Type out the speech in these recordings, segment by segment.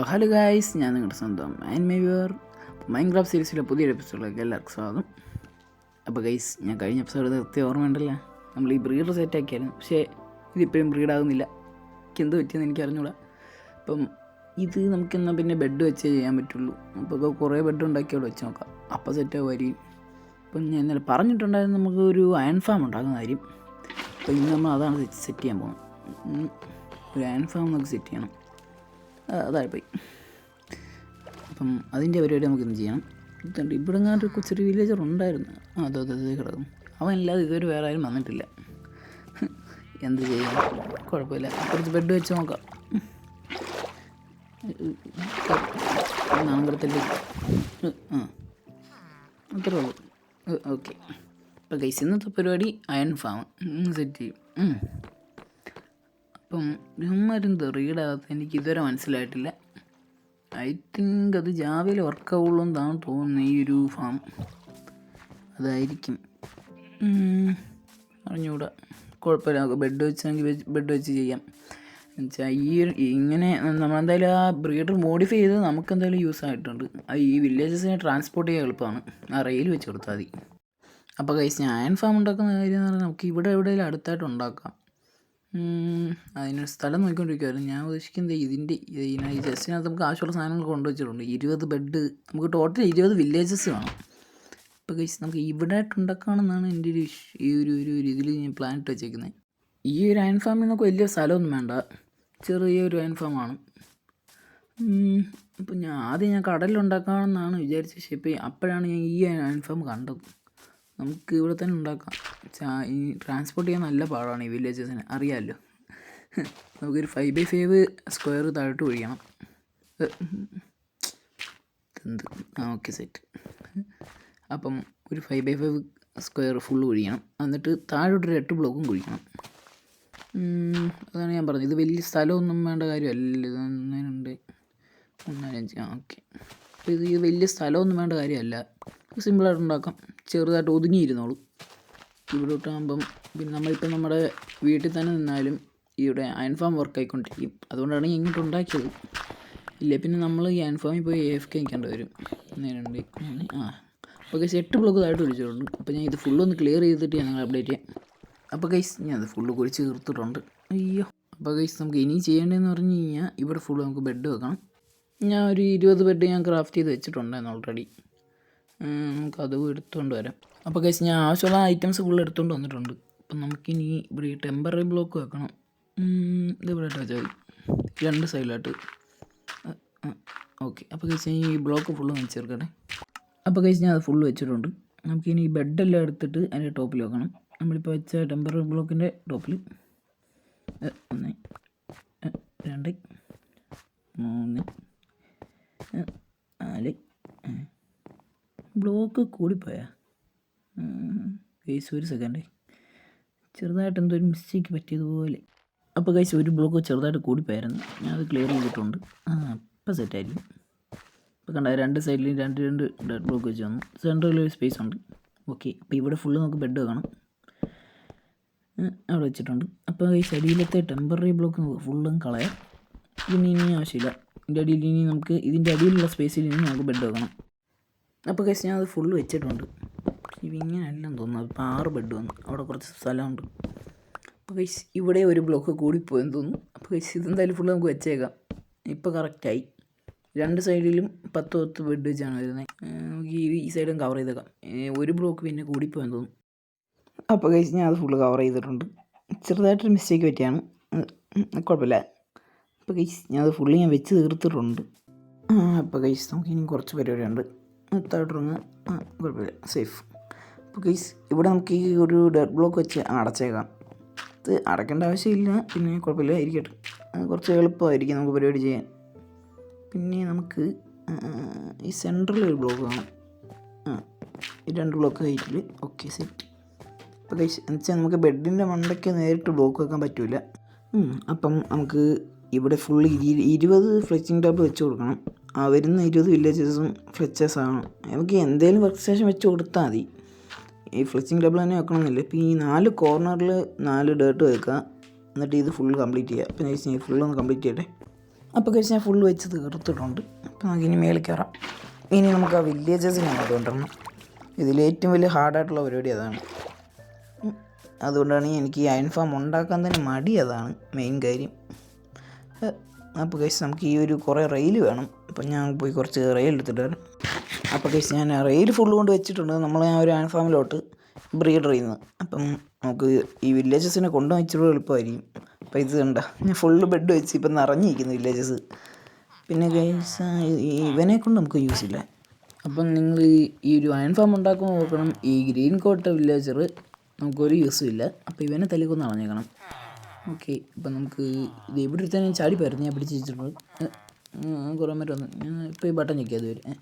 Hello guys, ഞാൻ നിങ്ങളുടെ സ്വന്തം വ്യൂവർ. മൈൻക്രാഫ്റ്റ് സീരീസിലെ പുതിയൊരു എപ്പിസോഡിലേക്ക് എല്ലാവർക്കും സ്വാഗതം. അപ്പോൾ ഗൈസ്, ഞാൻ കഴിഞ്ഞ എപ്പിസോഡ് നിർത്തിയ ഓർമ്മയുണ്ടല്ലോ, നമ്മൾ ഈ ബ്രീഡർ സെറ്റാക്കിയായിരുന്നു. പക്ഷേ ഇതിപ്പോഴും ബ്രീഡാകുന്നില്ല. എനിക്ക് എന്ത് പറ്റിയെന്ന് എനിക്ക് അറിഞ്ഞൂടാ. അപ്പം ഇത് നമുക്കെന്നാൽ പിന്നെ ബെഡ് വെച്ചേ ചെയ്യാൻ പറ്റുള്ളൂ. അപ്പോൾ കുറേ ബെഡ് ഉണ്ടാക്കി അവിടെ വെച്ച് നോക്കാം, അപ്പോൾ സെറ്റാകുമായിരിക്കും. അപ്പം ഞാൻ ഇന്നലെ പറഞ്ഞിട്ടുണ്ടായിരുന്നു നമുക്ക് ഒരു അയൺ ഫാം ഉണ്ടാക്കുന്ന കാര്യം. അപ്പോൾ ഇന്ന് നമ്മൾ അതാണ് സെറ്റ് ചെയ്യാൻ പോകുന്നത്. ഒരു അയൺ ഫാം നമുക്ക് സെറ്റ് ചെയ്യണം. അതായിപ്പോയി. അപ്പം അതിൻ്റെ പരിപാടി നമുക്കിന്ന് ചെയ്യണം. ഇതുണ്ട്, ഇവിടെ എങ്ങാണ്ട് കൊച്ചൊരു വില്ലേജർ ഉണ്ടായിരുന്നു. അതേ കിടക്കും. അവനല്ലാതെ ഇതുവരെ വേറെ ആരും വന്നിട്ടില്ല. എന്ത് ചെയ്യാം, കുഴപ്പമില്ല. കുറച്ച് ബെഡ് വെച്ച് നോക്കാം. നാമ്പരത്തിൻ്റെ അത്രേ ഉള്ളൂ. ഓക്കെ. അപ്പോൾ ഗൈസ്, ഇന്നത്തെ പരിപാടി അയൺ ഫാം സെറ്റ് ചെയ്യും. അപ്പം ഇവന്മാരെന്ത് റീഡാകാത്ത എനിക്ക് ഇതുവരെ മനസ്സിലായിട്ടില്ല. ഐ തിങ്ക് അത് ജാവയിൽ വർക്കാവുള്ളൂ എന്നാണ് തോന്നുന്നത്. ഈ ഒരു ഫാം അതായിരിക്കും, അറിഞ്ഞുകൂടാ. കുഴപ്പമില്ല, ബെഡ് വെച്ചെങ്കിൽ ബെഡ് വെച്ച് ചെയ്യാം. എന്നുവെച്ചാൽ ഇങ്ങനെ നമ്മളെന്തായാലും ആ ബ്രീഡർ മോഡിഫൈ ചെയ്ത് നമുക്കെന്തായാലും യൂസ് ആയിട്ടുണ്ട്. ഈ വില്ലേജസിനെ ട്രാൻസ്പോർട്ട് ചെയ്യാൻ എളുപ്പമാണ്. ആ റെയിൽ വെച്ച് കൊടുത്താൽ മതി. അപ്പോൾ ഗൈസ്, ഞാൻ അയൺ ഫാം ഉണ്ടാക്കുന്ന കാര്യം എന്ന് പറഞ്ഞാൽ നമുക്ക് ഇവിടെ എവിടെയെങ്കിലും അടുത്തായിട്ട് ഉണ്ടാക്കാം. അതിനൊരു സ്ഥലം നോക്കിക്കൊണ്ടിരിക്കുമായിരുന്നു. ഞാൻ ഉദ്ദേശിക്കുന്നത് ഈ ജസ്റ്റിനകത്ത് നമുക്ക് ആവശ്യമുള്ള സാധനങ്ങൾ കൊണ്ടുവച്ചിട്ടുണ്ട്. 20 ബെഡ്, നമുക്ക് ടോട്ടൽ 20 വില്ലേജസ് വേണം. ഇപ്പോൾ ഗൈസ്, നമുക്ക് ഇവിടെ ആയിട്ട് ഉണ്ടാക്കാമെന്നാണ് എൻ്റെ ഒരു ഇതിൽ ഞാൻ പ്ലാൻ ഇട്ട് വെച്ചേക്കുന്നത്. ഈ ഒരു അയൺ ഫാമിൽ നമുക്ക് വലിയ സ്ഥലമൊന്നും വേണ്ട, ചെറിയൊരു അയൺ ഫാമാണ്. അപ്പോൾ ഞാൻ കടലിലുണ്ടാക്കാമെന്നാണ് വിചാരിച്ചത്. പക്ഷേ ഇപ്പോൾ അപ്പോഴാണ് ഞാൻ ഈ അയൺ ഫാം കണ്ടത്. നമുക്ക് ഇവിടെ തന്നെ ഉണ്ടാക്കാം. ഈ ട്രാൻസ്പോർട്ട് ചെയ്യാൻ നല്ല പാടാണ് ഈ വില്ലേജസിന്, അറിയാമല്ലോ. നമുക്കൊരു 5x5 സ്ക്വയർ താഴോട്ട് ഒഴിയണം. Okay, set. അപ്പം ഒരു 5x5 സ്ക്വയർ ഫുള്ള് ഒഴിയണം. എന്നിട്ട് താഴോട്ടൊരു 8 ബ്ലോക്കും കുഴിക്കണം. അതാണ് ഞാൻ പറഞ്ഞത്. ഇത് വലിയ സ്ഥലമൊന്നും വേണ്ട കാര്യമല്ല. ഇത് 1 2 3 4 5. ഓക്കെ. അപ്പോൾ ഇത് വലിയ സ്ഥലമൊന്നും വേണ്ട കാര്യമല്ല. സിമ്പിളായിട്ട് ഉണ്ടാക്കാം. ചെറുതായിട്ട് ഒതുങ്ങിയിരുന്നോളൂ. ഇവിടെ ഇട്ടാകുമ്പം പിന്നെ നമ്മളിപ്പോൾ നമ്മുടെ വീട്ടിൽ തന്നെ നിന്നാലും ഇവിടെ അയൺ ഫാം വർക്ക് ആയിക്കൊണ്ടിരിക്കും. അതുകൊണ്ടാണ് ഇങ്ങോട്ട് ഉണ്ടാക്കിയത്. ഇല്ലേ പിന്നെ നമ്മൾ ഈ അയൺ ഫാമിൽ പോയി AFK നിൽക്കേണ്ടി വരും. 1 2 3 അപ്പോൾ ഗൈസ് 8 ബ്ലോക്ക് താഴോട്ട് ഒഴിച്ചിട്ടുണ്ട്. അപ്പോൾ ഞാൻ ഇത് ഫുള്ളൊന്ന് ക്ലിയർ ചെയ്തിട്ട് ഞങ്ങൾ അപ്ഡേറ്റ് ചെയ്യാം. അപ്പോൾ ഗൈസ്, ഞാൻ അത് ഫുള്ള് കുഴിച്ച് തീർത്തിട്ടുണ്ട്. അയ്യോ. അപ്പോൾ ഗൈസ്, നമുക്ക് ഇനി ചെയ്യേണ്ടതെന്ന് പറഞ്ഞു കഴിഞ്ഞാൽ ഇവിടെ ഫുള്ള് നമുക്ക് ബെഡ് വെക്കണം. ഞാൻ ഒരു 20 ബെഡ് ഞാൻ ക്രാഫ്റ്റ് ചെയ്ത് വെച്ചിട്ടുണ്ടായിരുന്നു ഓൾറെഡി. നമുക്കത് എടുത്തുകൊണ്ട് വരാം. അപ്പോൾ ഗൈസ്, ഞാൻ ആവശ്യമുള്ള ഐറ്റംസ് ഫുള്ള് എടുത്തുകൊണ്ട് വന്നിട്ടുണ്ട്. അപ്പം നമുക്കിനി ഇവിടെ ഈ ടെമ്പററി ബ്ലോക്ക് വെക്കണം. ഇത് ഇവിടെ ഇട്ട് വെച്ചാൽ മതി, 2 സൈഡിലായിട്ട്. ഓക്കെ. അപ്പോൾ ഗൈസ്, ഈ ബ്ലോക്ക് ഫുള്ള് വെച്ചേർക്കട്ടെ. അപ്പോൾ ഗൈസ്, ഞാൻ അത് ഫുള്ള് വെച്ചിട്ടുണ്ട്. നമുക്കിനി ഈ ബെഡെല്ലാം എടുത്തിട്ട് അതിൻ്റെ ടോപ്പിൽ വെക്കണം. നമ്മളിപ്പോൾ വെച്ച ടെമ്പററി ബ്ലോക്കിൻ്റെ ടോപ്പിൽ 1 2 3 4 ബ്ലോക്ക് കൂടിപ്പോയാ ഗൈസ്, 1 സെക്കൻഡ്. ചെറുതായിട്ട് എന്തോ ഒരു മിസ്റ്റേക്ക് പറ്റിയതുപോലെ. അപ്പോൾ ഗൈസ്, ഒരു ബ്ലോക്ക് ചെറുതായിട്ട് കൂടിപ്പോയായിരുന്നു. ഞാൻ അത് ക്ലിയർ ചെയ്തിട്ടുണ്ട്. അപ്പോൾ സെറ്റായിരിക്കും. ഇപ്പോൾ കണ്ട 2 സൈഡിലും 2 ഡെഡ് ബ്ലോക്ക് വെച്ച് വന്നു. സെൻറ്ററിൽ ഒരു സ്പേസ് ഉണ്ട്. ഓക്കെ. അപ്പോൾ ഇവിടെ ഫുള്ള് നമുക്ക് ബെഡ് വെക്കണം. അവിടെ വെച്ചിട്ടുണ്ട്. അപ്പോൾ ഗൈസ്, അടിയിലത്തെ ടെമ്പററി ബ്ലോക്ക് ഫുള്ളും കളയാം. ഇനി ആവശ്യമില്ല. ഇതിൻ്റെ അടിയിലുള്ള സ്പേസിൽ ഇനി നമുക്ക് ബെഡ് വെക്കണം. അപ്പോൾ ഗൈസ്, ഞാൻ അത് ഫുള്ള് വെച്ചിട്ടുണ്ട്. ഇങ്ങനെയല്ലെന്ന് തോന്നുന്നു. അപ്പോൾ 6 ബെഡ് വന്നു. അവിടെ കുറച്ച് സ്ഥലമുണ്ട്. അപ്പോൾ ഗൈസ്, ഇവിടെ ഒരു ബ്ലോക്ക് കൂടിപ്പോയെന്ന് തോന്നുന്നു. അപ്പോൾ ഗൈസ്, ഇതെന്തായാലും ഫുള്ള് നമുക്ക് വെച്ചേക്കാം. ഇപ്പോൾ കറക്റ്റായി. 2 സൈഡിലും 10 ബെഡ് വെച്ചാണ് വരുന്നത്. നമുക്ക് ഈ സൈഡും കവർ ചെയ്തേക്കാം. ഒരു ബ്ലോക്ക് പിന്നെ കൂടിപ്പോയെന്ന് തോന്നുന്നു. അപ്പോൾ ഗൈസ്, ഞാൻ അത് ഫുള്ള് കവർ ചെയ്തിട്ടുണ്ട്. ചെറുതായിട്ടൊരു മിസ്റ്റേക്ക് പറ്റിയാണ്, കുഴപ്പമില്ല. അപ്പോൾ ഗൈസ്, ഞാൻ അത് ഫുള്ള് ഞാൻ വെച്ച് തീർത്തിട്ടുണ്ട്. അപ്പോൾ ഗൈസ്, നമുക്ക് ഇനി കുറച്ച് പരിപാടിയുണ്ട്. താഴോട്ടിറങ്ങുക. കുഴപ്പമില്ല, സേഫ്. അപ്പോൾ ഗൈസ്, ഇവിടെ നമുക്ക് ഈ ഒരു ഡെഡ് ബ്ലോക്ക് വെച്ച് അടച്ചേക്കാം. ഇത് അടയ്ക്കേണ്ട ആവശ്യമില്ല, പിന്നെ കുഴപ്പമില്ല, ഇരിക്കട്ടെ. കുറച്ച് എളുപ്പമായിരിക്കും നമുക്ക് പരിപാടി ചെയ്യാൻ. പിന്നെ നമുക്ക് ഈ സെൻറ്ററിൽ ഒരു ബ്ലോക്ക് വേണം. ഈ 2 ബ്ലോക്ക് ഹൈറ്റിൽ. Okay, set. അപ്പോൾ ഗൈസ്, എന്നുവെച്ചാൽ നമുക്ക് ബെഡിൻ്റെ മണ്ടയ്ക്ക് നേരിട്ട് ബ്ലോക്ക് വെക്കാൻ പറ്റില്ല. അപ്പം നമുക്ക് ഇവിടെ ഫുള്ള് 20 ഫ്ലെച്ചിങ് ടേബിൾ വെച്ച് കൊടുക്കണം. വരുന്ന 20 വില്ലേജസും ഫ്ലെച്ചേഴ്സാണ്. നമുക്ക് എന്തെങ്കിലും വർക്ക് സ്റ്റേഷൻ വെച്ച് കൊടുത്താൽ മതി. ഈ ഫ്ലെച്ചിങ് ടേബിൾ തന്നെ വെക്കണമെന്നില്ല. ഇപ്പോൾ ഈ 4 കോർണറിൽ 4 ഡേർട്ട് വെക്കുക. എന്നിട്ട് ഇത് ഫുള്ള് കംപ്ലീറ്റ് ചെയ്യുക. അപ്പോൾ ഞാൻ ഫുള്ളൊന്ന് കംപ്ലീറ്റ് ചെയ്യട്ടെ. അപ്പോൾ കഴിച്ച് ഞാൻ ഫുള്ള് വെച്ച് തീർത്തിട്ടുണ്ട്. അപ്പോൾ നമുക്ക് ഇനി മേളിൽ കയറാം. ഇനി നമുക്ക് ആ വില്ലേജസിനെ അങ്ങോട്ട് കൊണ്ടുവരണം. ഇതിലേറ്റവും വലിയ ഹാർഡായിട്ടുള്ള പരിപാടി അതാണ്. അതുകൊണ്ടാണ് എനിക്ക് ഈ അയൺ ഫാം ഉണ്ടാക്കാൻ തന്നെ മടി. അതാണ് മെയിൻ കാര്യം. അപ്പോൾ കഴിച്ച് നമുക്ക് ഈ ഒരു കുറേ റെയിൽ വേണം. അപ്പം ഞാൻ പോയി കുറച്ച് റെയിൽ എടുത്തിട്ട് വരാം. അപ്പോൾ കഴിച്ച് ഞാൻ റെയിൽ ഫുള്ള് കൊണ്ട് വെച്ചിട്ടുണ്ട്. നമ്മൾ ആ ഒരു അയൺ ഫാമിലോട്ട് ബ്രീഡർ ചെയ്യുന്നത്. അപ്പം നമുക്ക് ഈ വില്ലേജസിനെ കൊണ്ടുപോകാൻ ഇച്ചിരി എളുപ്പമായിരിക്കും. അപ്പോൾ ഇത് കണ്ട ഞാൻ ഫുള്ള് ബെഡ് വെച്ച് ഇപ്പം നിറഞ്ഞിരിക്കുന്നു വില്ലേജസ്. പിന്നെ ഗൈസ് ഇവനെ കൊണ്ട് നമുക്ക് യൂസ് ഇല്ല. അപ്പം നിങ്ങൾ ഈ ഒരു അയൺ ഫാം ഉണ്ടാക്കുമ്പോൾ നോക്കണം, ഈ ഗ്രീൻ കോട്ട വില്ലേജർ നമുക്കൊരു യൂസും ഇല്ല. അപ്പോൾ ഇവനെ തല്ലിക്കൊന്ന് കളഞ്ഞേക്കണം. ഓക്കെ, അപ്പം നമുക്ക് ഇത് ഇവിടെ തന്നെ ചാടി പോയിരുന്നു. ഞാൻ പിടിച്ച് വെച്ചിട്ടുണ്ട്. കുറേ മരം വന്നു. ഞാൻ ഇപ്പോൾ ഈ ബട്ടൺ ഞെക്കിയത് വരും.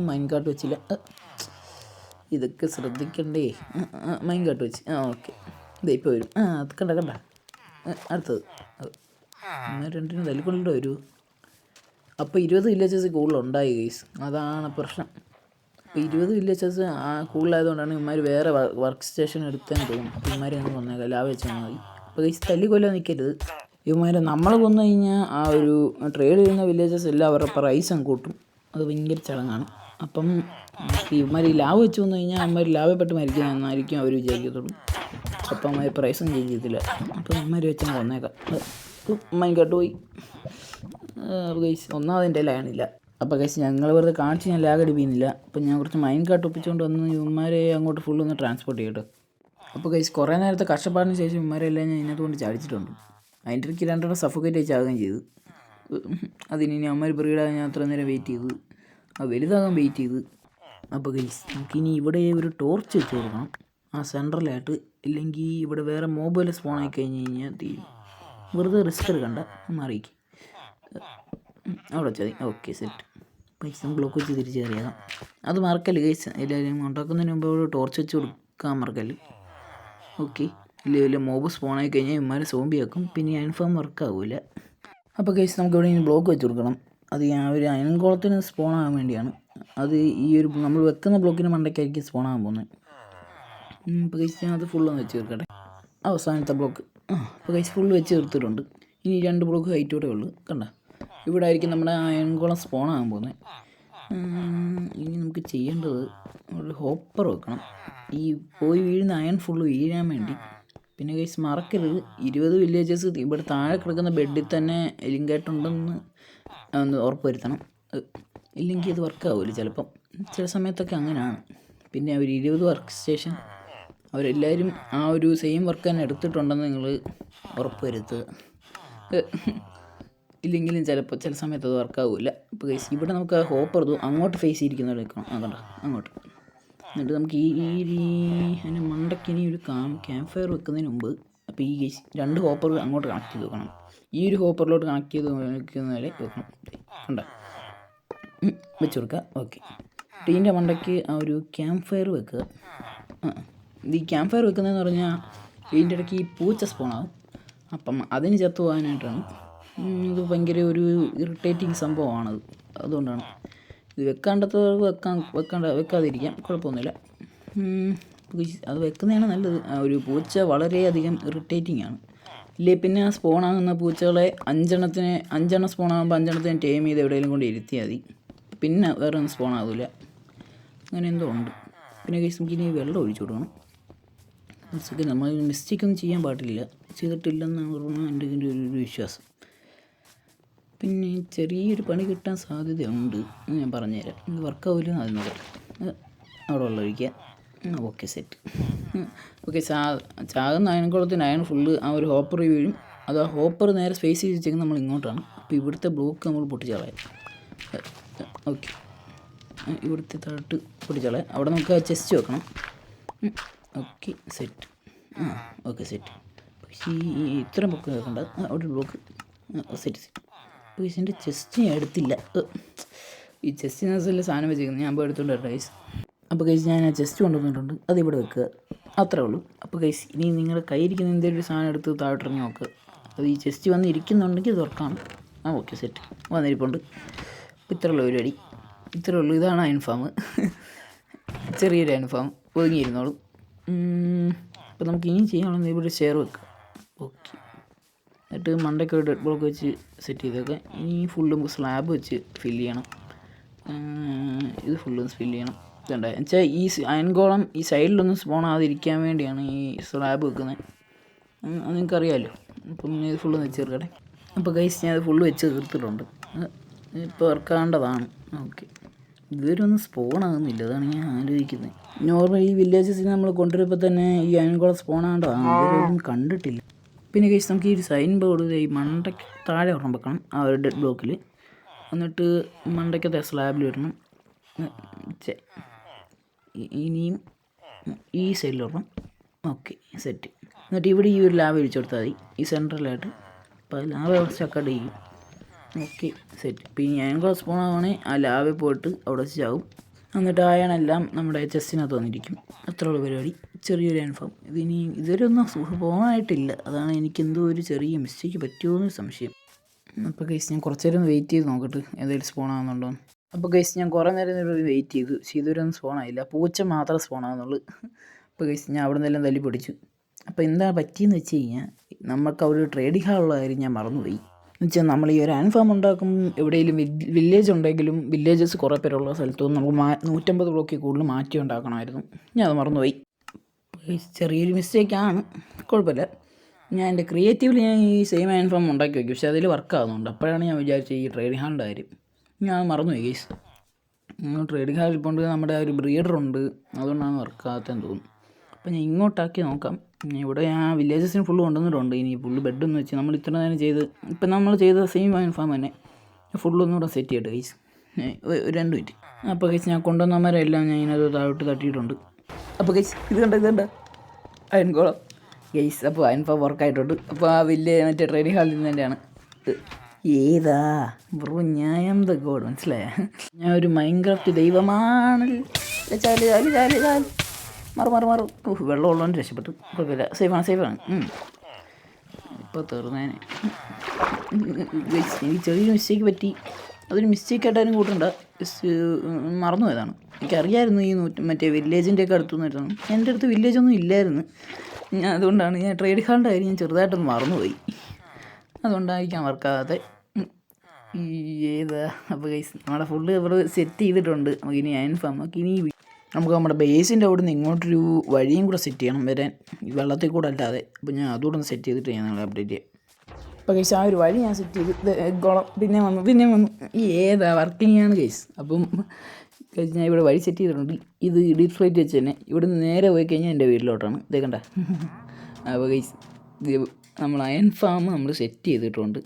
മൈൻ കാട്ട് വെച്ചില്ല. ഇതൊക്കെ ശ്രദ്ധിക്കണ്ടേ. മൈൻ കാട്ട് വെച്ച്. ഓക്കെ, ഇത് ഇപ്പോൾ വരും. അത് കണ്ട അടുത്തത് രണ്ടിനും തല്ലിക്കൊണ്ടിട്ട് വരൂ. അപ്പോൾ 20 വില്ലേജസ് കൂടുതലുണ്ടായി ഗൈസ്. അതാണ് പ്രശ്നം. അപ്പോൾ 20 വില്ലേജസ് കൂടുതലായതുകൊണ്ടാണ് ഇവന്മാർ വേറെ വർക്ക് സ്റ്റേഷൻ എടുത്തെന്ന് തോന്നും. ഇവന്മാരെ ഒന്ന് കൊന്നേക്കാം, ലാഭ വെച്ചാൽ മതി. അപ്പോൾ ഗൈസ് തല്ലിക്കൊല്ലാൻ നിൽക്കരുത്. ഇവന്മാരെ നമ്മൾ കൊന്നു കഴിഞ്ഞാൽ ആ ഒരു ട്രേഡ് ചെയ്യുന്ന വില്ലേജസ് എല്ലാം അവരുടെ പ്രൈസ് അങ്ങ് കൂട്ടും. അത് ഭയങ്കര ചടങ്ങാണ്. അപ്പം ഇവന്മാർ ഈ ലാഭ വെച്ച് വന്നു കഴിഞ്ഞാൽ അവന്മാർ ലാഭപ്പെട്ട് മരിക്കുന്നതെന്നായിരിക്കും അവർ വിചാരിക്കത്തുള്ളൂ. അപ്പം അവന്മാർ പ്രൈസും ചേഞ്ച് ചെയ്തില്ല. അപ്പം ഇവന്മാർ വെച്ചാൽ കൊന്നേക്കാം. മൈൻകാട്ട് പോയി. ഗൈസ് ഒന്നാമതിൻ്റെ ലാണില്ല. അപ്പോൾ ഗൈസ് ഞങ്ങൾ വെറുതെ കാണിച്ച് ഞാൻ ലാഗ് അടിപ്പിക്കുന്നില്ല. അപ്പം ഞാൻ കുറച്ച് മൈൻ കാട്ട് ഒപ്പിച്ചുകൊണ്ട് വന്ന് ഇവന്മാരെ അങ്ങോട്ട് ഫുള്ള് ഒന്ന് ട്രാൻസ്പോർട്ട് ചെയ്യട്ടെ. അപ്പോൾ ഗൈസ് കുറേ നേരത്തെ കഷ്ടപ്പാടിന് ശേഷം ഇവന്മാരെല്ലാം ഞാൻ ഇതിനകത്ത് കൊണ്ട് ചാടിച്ചിട്ടുണ്ട്. അതിൻ്റെ ഇടയ്ക്ക് രണ്ടെണ്ണം സഫോക്കേറ്റ് ആയി ചാവുകയും ചെയ്തു. അതിനി അവന്മാർ ബ്രീഡാകാൻ ഞാൻ അത്ര നേരം വെയിറ്റ് ചെയ്തു. വലുതാകാൻ വെയിറ്റ് ചെയ്ത്. അപ്പോൾ ഗൈസ് നമുക്കിനി ഇവിടെ ഒരു ടോർച്ച് വെച്ച് കൊടുക്കണം ആ സെൻട്രലായിട്ട്. ഇല്ലെങ്കിൽ ഇവിടെ വേറെ മൊബൈൽ സ്പോൺ ആയി കഴിഞ്ഞ് കഴിഞ്ഞാൽ തീരും. വെറുതെ റിസ്ക് എടുക്കണ്ട, മാറിയിക്ക് അവിടെ വെച്ചാൽ മതി. Okay set. പൈസ ബ്ലോക്ക് വെച്ച് തിരിച്ച് കയറിയാകാം. അത് മറക്കല് ഗൈസ്. എല്ലാവരും ഉണ്ടാക്കുന്നതിന് മുമ്പ് ഒരു ടോർച്ച് വെച്ച് കൊടുക്കാൻ മറക്കല്. ഓക്കെ, ഇല്ല മോബ് സ്പോണായി കഴിഞ്ഞാൽ ഇവന്മാർ സോംബി ആക്കും. പിന്നെ അയൺ ഫാം വർക്കാവില്ല. അപ്പോൾ ഗൈസ് നമുക്ക് ഇവിടെ ഇനി ബ്ലോക്ക് വെച്ച് കൊടുക്കണം. അത് ആ ഒരു അയൺ കോളത്തിന് സ്പോൺ ആകാൻ വേണ്ടിയാണ്. അത് ഈ ഒരു നമ്മൾ വെക്കുന്ന ബ്ലോക്കിന് മണ്ടയ്ക്കായിരിക്കും സ്പോൺ ആകാൻ പോകുന്നത്. ഇപ്പോൾ ഗൈസ് ഞാൻ അത് ഫുള്ളൊന്ന് വെച്ച് തീർക്കട്ടെ. അവസാനത്തെ ബ്ലോക്ക്. അപ്പോൾ ഗൈസ് ഫുള്ള് വെച്ച് തീർത്തിട്ടുണ്ട്. ഇനി 2 ബ്ലോക്ക് ഹൈറ്റോടെ ഉള്ളൂ. കണ്ട ഇവിടെ ആയിരിക്കും നമ്മുടെ അയൺ കോളം സ്പോൺ ആകാൻ പോകുന്നത്. ഇനി നമുക്ക് ചെയ്യേണ്ടത് ഒരു ഹോപ്പർ വെക്കണം, ഈ പോയി വീഴുന്ന അയൺ ഫുള്ള് വീഴാൻ വേണ്ടി. പിന്നെ ഗൈസ് മറക്കരുത് 20 വില്ലേജസ് ഇവിടെ താഴെ കിടക്കുന്ന ബെഡിൽ തന്നെ ലിങ്കായിട്ടുണ്ടെന്ന് ഒന്ന് ഉറപ്പ് വരുത്തണം. ഇല്ലെങ്കിൽ ഇത് വർക്കാവില്ല ചിലപ്പം. ചില സമയത്തൊക്കെ അങ്ങനെയാണ്. പിന്നെ അവർ 20 വർക്ക് സ്റ്റേഷൻ അവരെല്ലാവരും ആ ഒരു സെയിം വർക്ക് തന്നെ എടുത്തിട്ടുണ്ടെന്ന് നിങ്ങൾ ഉറപ്പ് വരുത്തുക. ഇല്ലെങ്കിലും ചില സമയത്ത് അത് വർക്കാവില്ല. ഇപ്പോൾ ഗൈസ് ഇവിടെ നമുക്ക് ആ ഹോപ്പർ അങ്ങോട്ട് ഫേസ് ചെയ്തിരിക്കുന്നവരെ വെക്കണം. കണ്ട അങ്ങോട്ട്. എന്നിട്ട് നമുക്ക് അതിന് മണ്ടയ്ക്ക് ഇനി ഒരു ക്യാമ്പ് ഫയർ വെക്കുന്നതിന് മുമ്പ് അപ്പോൾ ഈ ഗൈസ് 2 ഹോപ്പർ അങ്ങോട്ട് കണക്ട് ചെയ്ത് വെക്കണം. ഈ ഒരു ഹോപ്പറിലോട്ട് കണക്ട് ചെയ്ത് വെക്കുന്നവരെ വെക്കണം. കണ്ട വെച്ച് കൊടുക്കുക. ഓക്കെ, ഇതിൻ്റെ മണ്ടയ്ക്ക് ആ ഒരു ക്യാമ്പ് ഫയർ വെക്കുക. ഈ ക്യാമ്പ് ഫയർ വെക്കുന്നതെന്ന് പറഞ്ഞാൽ ഇതിൻ്റെ ഇടയ്ക്ക് ഈ പൂച്ച സ്പോണാകും. അപ്പം അതിന് ചത്തു പോകാനായിട്ടാണ്. ഇത് ഭയങ്കര ഒരു ഇറിറ്റേറ്റിംഗ് സംഭവമാണത്. അതുകൊണ്ടാണ് ഇത് വെക്കാണ്ടവർക്ക് വെക്കാതിരിക്കാം, കുഴപ്പമൊന്നുമില്ല. അത് വെക്കുന്നതാണ് നല്ലത്. ഒരു പൂച്ച വളരെയധികം ഇറിറ്റേറ്റിംഗ് ആണ്. ഇല്ലേ പിന്നെ ആ സ്പോണാകുന്ന പൂച്ചകളെ 5 സ്പോണാകുമ്പോൾ 5 ടേം ചെയ്ത് എവിടെയെങ്കിലും കൊണ്ട് ഇരുത്തിയാൽ മതി. പിന്നെ വേറെ ഒന്നും സ്പോണാകില്ല. അങ്ങനെ എന്തോ ഉണ്ട്. പിന്നെ കേസ് നമുക്ക് ഇനി വെള്ളം ഒഴിച്ചു കൊടുക്കണം. നമ്മൾ മിസ്റ്റേക്കൊന്നും ചെയ്യാൻ പാടില്ല. ചെയ്തിട്ടില്ലെന്നാണ് പറഞ്ഞാൽ എൻ്റെ ഇതിൻ്റെ ഒരു വിശ്വാസം. പിന്നെ ചെറിയൊരു പണി കിട്ടാൻ സാധ്യതയുണ്ട്, ഞാൻ പറഞ്ഞുതരാം. ഇത് വർക്കാവില്ല അത് നോക്കാം. അവിടെ വെള്ളം ഒഴിക്കുക. Okay set. ഓക്കെ, ചാകുന്ന അയൺകുളത്തിന് അയൺ ഫുള്ള് ആ ഒരു ഹോപ്പർ വീഴും. അത് ആ ഹോപ്പർ നേരെ സ്പേസ് ചെയ്ത് വെച്ചേക്കുന്നത് നമ്മൾ ഇങ്ങോട്ടാണ്. അപ്പോൾ ഇവിടുത്തെ ബ്ലോക്ക് നമ്മൾ പൊട്ടിച്ചളയാം. ഓക്കെ, ഇവിടുത്തെ താഴോട്ട് പൊട്ടിച്ചളയാം. അവിടെ നമുക്ക് ആ ചെസ്റ്റ് വെക്കണം. Okay set. Okay set. പക്ഷേ ഈ ഇത്രയും ബ്ലോക്ക് വെക്കണ്ട. അവിടെ ബ്ലോക്ക് സെറ്റ്. അപ്പോൾ ഇതിൻ്റെ ചെസ്റ്റ് ഞാൻ എടുത്തില്ല. ഈ ചെസ്റ്റിനകത്തല്ലേ സാധനം വെച്ചേക്കുന്നത്, ഞാൻ പോയി എടുത്തുകൊണ്ട് വരട്ടെ ഗൈസ്. അപ്പോൾ ഗൈസ് ഞാൻ ആ ചെസ്റ്റ് കൊണ്ടുവന്നിട്ടുണ്ട്, അതിവിടെ വെക്കുക. അത്രേ ഉള്ളൂ. അപ്പോൾ ഗൈസ് ഇനി നിങ്ങളുടെ കയ്യിരിക്കുന്ന എന്തെങ്കിലും ഒരു സാധനം എടുത്ത് താഴോട്ടിറങ്ങി നോക്കുക. അത് ഈ ചെസ്റ്റ് വന്ന് ഇരിക്കുന്നുണ്ടെങ്കിൽ അത് വർക്കാണ്. Okay set. വന്നിരിപ്പുണ്ട്. അപ്പോൾ ഇത്രയുള്ള പരിപാടി, ഇത്രേ ഉള്ളൂ. ഇതാണ് അയൺ ഫാം. ചെറിയൊരു അയൺ ഫാം, ഒതുങ്ങിയിരുന്നോളും. അപ്പോൾ നമുക്ക് ഇനി ചെയ്യാനുള്ളത് ഇവിടെ ഷെയർ വെക്കുക. ഓക്കെ, എന്നിട്ട് മണ്ടയ്ക്ക് ഒരു ഡെഡ് ബ്ലോക്ക് വെച്ച് സെറ്റ് ചെയ്തൊക്കെ ഇനി ഫുള്ളും സ്ലാബ് വെച്ച് ഫില്ല് ചെയ്യണം. ഇത് ഫുള്ളും ഫില്ല് ചെയ്യണം. ഇതുണ്ട് എന്നുവെച്ചാൽ ഈ അയൺ ഗോളം ഈ സൈഡിലൊന്നും സ്പോൺ ആകാതിരിക്കാൻ വേണ്ടിയാണ് ഈ സ്ലാബ് വെക്കുന്നത്. അത് നിങ്ങൾക്കറിയാമല്ലോ. അപ്പം ഇത് ഫുള്ള് വെച്ച് തീർക്കട്ടെ. അപ്പോൾ ഗൈസ് ഞാൻ അത് ഫുള്ള് വെച്ച് തീർത്തിട്ടുണ്ട്. ഇപ്പോൾ ഇറക്കാണ്ടതാണ്. ഓക്കെ, ഇതുവരെ ഒന്നും സ്പോൺ ആകുന്നില്ല, അതാണ് ഞാൻ ആലോചിക്കുന്നത്. നോർമലി ഈ വില്ലേജസിൽ നമ്മൾ കൊണ്ടുവരുമ്പോൾ തന്നെ ഈ അയൺകോളം സ്പോൺ ആകേണ്ടതാണ്, ഇതുവരെ ഒന്നും കണ്ടിട്ടില്ല. പിന്നെ ഗൈസ് നമുക്ക് ഈ ഒരു സൈൻ ബോർഡ് ഈ മണ്ടയ്ക്ക് താഴെ ഒരെണ്ണം വെക്കണം, ആ ഒരു ഡെഡ് ബ്ലോക്കിൽ. എന്നിട്ട് മണ്ടയ്ക്കത്തെ സ്ലാബിൽ വരണം. ഇനിയും ഈ സൈഡിൽ വരണം. Okay, set. എന്നിട്ട് ഇവിടെ ഈ ഒരു ലാബ് ഒഴിച്ചു കൊടുത്താൽ മതി, ഈ സെൻട്രലായിട്ട്. അപ്പോൾ ലാബ് അവിടെ സ്റ്റക്കട്ട് ചെയ്യും. Okay, set. പിന്നെ ഞാൻ ക്ലാസ് പോകണമെങ്കിൽ ആ ലാബിൽ പോയിട്ട് അവിടെ വെച്ചാവും. എന്നിട്ട് അയണെല്ലാം നമ്മുടെ ചെസ്റ്റിനകത്ത് വന്നിരിക്കും. അത്രയുള്ള പരിപാടി. ചെറിയൊരു അയൺഫോം. ഇതുവരെ ഒന്നും പോകാനായിട്ടില്ല, അതാണ് എനിക്കെന്തോ ഒരു ചെറിയ മിസ്റ്റേക്ക് പറ്റുമോ എന്ന് സംശയം. അപ്പോൾ ഗൈസ് ഞാൻ കുറച്ച് നേരം വെയിറ്റ് ചെയ്ത് നോക്കട്ടെ എന്തെങ്കിലും സ്പോൺ ആകുന്നുണ്ടോ. അപ്പോൾ ഗൈസ് ഞാൻ കുറേ നേരം വെയിറ്റ് ചെയ്തു, പക്ഷേ ഇതുവരെ ഒന്നും സ്പോൺ ആയില്ല. പൂച്ച മാത്രമേ സ്പോൺ ആകുന്നുള്ളൂ. അപ്പോൾ ഗൈസ് ഞാൻ അവിടെ നിന്നെല്ലാം തല്ലി പൊടിച്ചു. അപ്പോൾ എന്താ പറ്റിയെന്ന് വെച്ച് കഴിഞ്ഞാൽ നമുക്ക് അവിടെ ഒരു ട്രേഡിംഗ് ഹാളുള്ള കാര്യം ഞാൻ മറന്നുപോയി. എന്നുവെച്ചാൽ നമ്മൾ ഈ ഒരു അയൺ ഫാം ഉണ്ടാക്കും എവിടെയെങ്കിലും വില്ലേജ് ഉണ്ടെങ്കിലും വില്ലേജസ് കുറേ പേരുള്ള സ്ഥലത്തൊന്നും നമുക്ക് 150 ബ്ലോക്കിൽ കൂടുതൽ മാറ്റി ഉണ്ടാക്കണമായിരുന്നു. ഞാൻ അത് മറന്നുപോയി. ചെറിയൊരു മിസ്റ്റേക്കാണ്, കുഴപ്പമില്ല. ഞാൻ എൻ്റെ ക്രിയേറ്റീവിൽ ഞാൻ ഈ സെയിം അയൺ ഫാം ഉണ്ടാക്കി വയ്ക്കും, പക്ഷേ അതിൽ വർക്ക് ആകുന്നുണ്ട്. അപ്പോഴാണ് ഞാൻ വിചാരിച്ചത് ഈ ട്രേഡിംഗ് ഹാളിൻ്റെ കാര്യം ഞാൻ മറന്നുപോയി ഗൈസ്. ട്രേഡിംഗ് ഹാളിൽ കൊണ്ട് നമ്മുടെ ഒരു ബ്രീഡറുണ്ട്, അതുകൊണ്ടാണ് വർക്ക് ആകാത്തതെന്ന് തോന്നുന്നു. അപ്പോൾ ഞാൻ ഇങ്ങോട്ടാക്കി നോക്കാം. ഇവിടെ ഞാൻ വില്ലേജസിന് ഫുള്ള് കൊണ്ടുവന്നിട്ടുണ്ട്. ഇനി ഫുള്ള് ബെഡെന്ന് വെച്ച് നമ്മൾ ഇത്ര നേരം ചെയ്ത് ഇപ്പം നമ്മൾ ചെയ്ത സെയിം അയൺ ഫാം തന്നെ ഫുള്ളൊന്നും കൂടെ സെറ്റ് ചെയ്യട്ടെ ഗൈസ്. ഒരു 2 മിനിറ്റ്. അപ്പോൾ ഗൈസ് ഞാൻ കൊണ്ടുവന്നവരെല്ലാം ഞാൻ ഇതിനകത്ത് താഴോട്ട് തട്ടിയിട്ടുണ്ട്. അപ്പോൾ ഗൈസ് ഇത് കണ്ട അയൺ ഗോളം ഗൈസ്. അപ്പോൾ അയൺ ഫാം വർക്കായിട്ടുണ്ട്. അപ്പോൾ ആ മറ്റേ ട്രേഡിംഗ് ഹാളിൽ നിന്ന് തന്നെയാണ്. ഏതാ ബ്രോ, ഞാൻ ദ ഗോഡ്, മനസ്സിലായ? ഞാൻ ഒരു മൈൻക്രാഫ്റ്റ് ദൈവമാണ്. ചാല് മാറും. വെള്ളം ഉള്ളതുകൊണ്ട് രക്ഷപ്പെട്ടു, കുഴപ്പമില്ല. സേഫാണ്. ഇപ്പോൾ തീർന്നേനെ. എനിക്ക് ചെറിയൊരു മിസ്റ്റേക്ക് പറ്റി, അതൊരു മിസ്റ്റേക്കായിട്ടാരും കൂട്ടണ്ട, മറന്നു പോയതാണ്. എനിക്കറിയായിരുന്നു ഈ മറ്റേ വില്ലേജിൻ്റെയൊക്കെ അടുത്തുനിന്ന് വരുന്നത്. എൻ്റെ അടുത്ത് വില്ലേജൊന്നും ഇല്ലായിരുന്നു. അതുകൊണ്ടാണ് ഞാൻ ട്രേഡ് ഹാളിൻ്റെ കാര്യം ഞാൻ ചെറുതായിട്ടൊന്ന് മറന്നുപോയി. അതുകൊണ്ടായിരിക്കാം വർക്കാകാതെ. അപ്പോൾ ഗൈസ് നമ്മുടെ ഫുള്ള് ഇവിടെ സെറ്റ് ചെയ്തിട്ടുണ്ട്. നമുക്കിനി അയൺ ഫാം നമുക്ക് നമ്മുടെ ബേസിൻ്റെ അവിടെ നിന്ന് ഇങ്ങോട്ടൊരു വഴിയും കൂടെ സെറ്റ് ചെയ്യണം വരാൻ, വെള്ളത്തിൽ കൂടെ അല്ലാതെ. അപ്പോൾ ഞാൻ അതുകൂടെ ഒന്ന് സെറ്റ് ചെയ്തിട്ട് ഞാൻ നിങ്ങളെ അപ്ഡേറ്റ് ചെയ്യാം. അപ്പോൾ ഗൈസ് ആ ഒരു വഴി ഞാൻ സെറ്റ് ചെയ്ത് ഗോളം പിന്നെ വന്നു വർക്കിംഗ് ആണ് ഗൈസ്. അപ്പം ഗൈസ് ഞാൻ ഇവിടെ വഴി സെറ്റ് ചെയ്തിട്ടുണ്ട്. ഇത് ഡീപ് ഫ്ലൈറ്റ് വെച്ച് തന്നെ ഇവിടെ നിന്ന് നേരെ പോയി കഴിഞ്ഞാൽ എൻ്റെ വീട്ടിലോട്ടാണ്. ഇതേ കണ്ട. അപ്പോൾ ഗൈസ് നമ്മൾ അയൺ ഫാം നമ്മൾ സെറ്റ് ചെയ്തിട്ടുണ്ട്,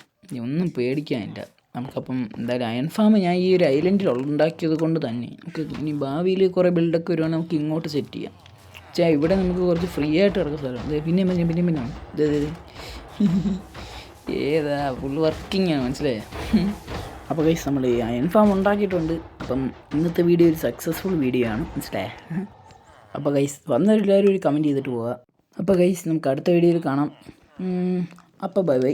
ഒന്നും പേടിക്കാനില്ല. നമുക്കപ്പം എന്തായാലും അയൺ ഫാം ഞാൻ ഈ ഒരു ഐലൻഡിൽ ഉണ്ടാക്കിയത് കൊണ്ട് തന്നെ നമുക്ക് ഇനി ഭാവിയിൽ കുറേ ബിൽഡൊക്കെ വരുവാണെങ്കിൽ നമുക്ക് ഇങ്ങോട്ട് സെറ്റ് ചെയ്യാം. പക്ഷേ ഇവിടെ നമുക്ക് കുറച്ച് ഫ്രീ ആയിട്ട് കിടക്കുന്ന സ്ഥലമാണ്. പിന്നെ ഫുൾ വർക്കിംഗ് ആണ്, മനസ്സിലായേ? അപ്പോൾ ഗൈസ് നമ്മൾ ഈ അയൺ ഫാം ഉണ്ടാക്കിയിട്ടുണ്ട്. അപ്പം ഇന്നത്തെ വീഡിയോ ഒരു സക്സസ്ഫുൾ വീഡിയോ ആണ്, മനസ്സിലായേ? അപ്പോൾ ഗൈസ് വന്നവരെല്ലാവരും ഒരു കമൻറ്റ് ചെയ്തിട്ട് പോവുക. അപ്പോൾ ഗൈസ് നമുക്ക് അടുത്ത വീഡിയോയിൽ കാണാം. അപ്പോൾ ബൈ.